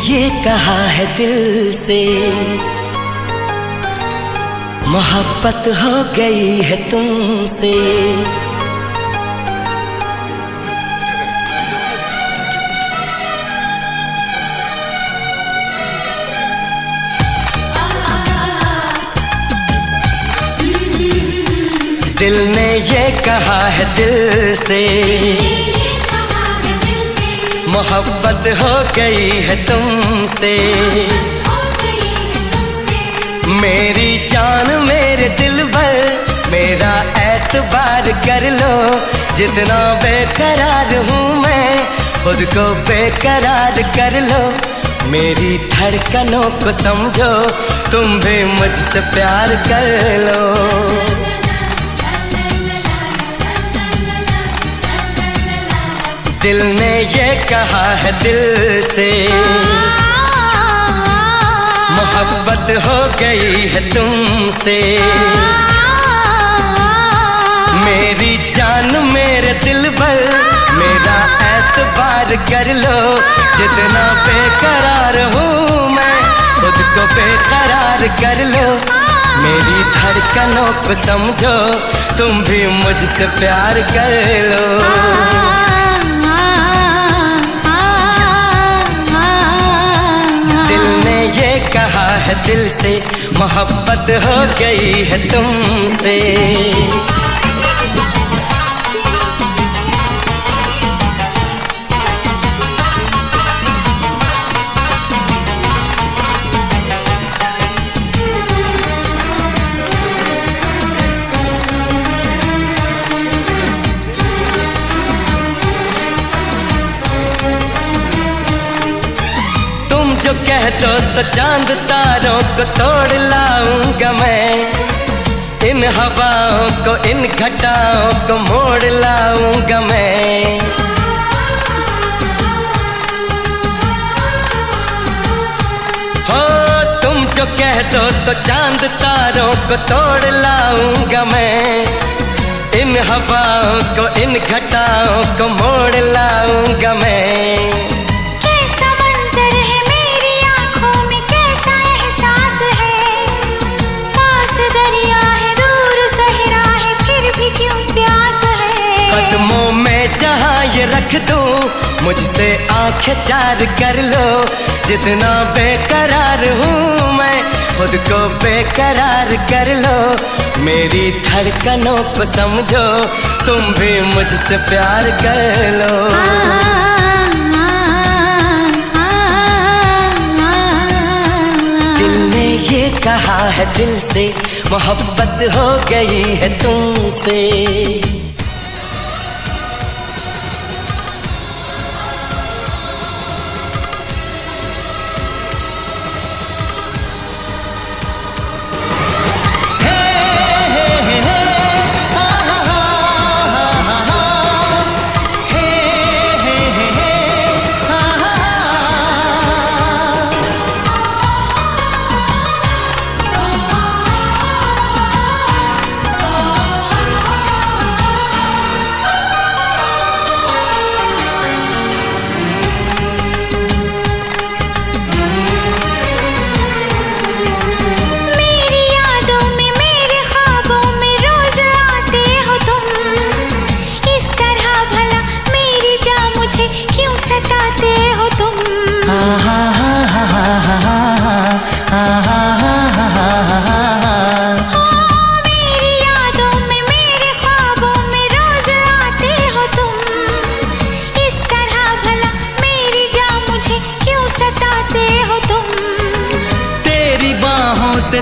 ये कहा है दिल से मोहब्बत हो गई है तुमसे। दिल ने ये कहा है दिल से मोहब्बत हो गई है तुमसे। मेरी जान मेरे दिल भर मेरा एतबार कर लो, जितना बेकरार हूँ मैं खुद को बेकरार कर लो। मेरी धड़कनों को समझो, तुम भी मुझसे प्यार कर लो। दिल ने ये कहा है दिल से मोहब्बत हो गई है तुमसे। मेरी जान मेरे दिल भर मेरा एतबार कर लो, जितना बेकरार हूँ मैं खुद को बेकरार कर लो। मेरी धड़कनों को समझो, तुम भी मुझसे प्यार कर लो। ये कहा है दिल से मोहब्बत हो गई है तुमसे। जो कह दो तो चांद तारों को तोड़ लाऊंगा मैं, इन हवाओं को इन घटाओं को मोड़ लाऊंगा मैं। हो तुम जो कह दो तो चांद तारों को तोड़ लाऊंगा मैं, इन हवाओं को इन घटाओं को मोड़ लाऊंगा मैं। कदमों में जहाँ ये रख दूँ मुझसे आंखें चार कर लो, जितना बेकरार हूँ मैं खुद को बेकरार कर लो। मेरी धड़कनों को समझो, तुम भी मुझसे प्यार कर लो। दिल ने ये कहा है दिल से मोहब्बत हो गई है तुमसे।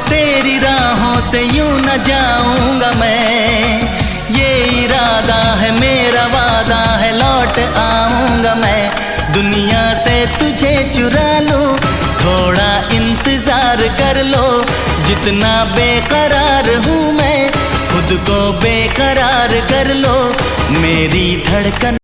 तेरी राहों से यूं न जाऊंगा मैं, ये इरादा है मेरा वादा है लौट आऊंगा मैं। दुनिया से तुझे चुरा लूं, थोड़ा इंतजार कर लो, जितना बेकरार हूँ मैं खुद को बेकरार कर लो। मेरी धड़कन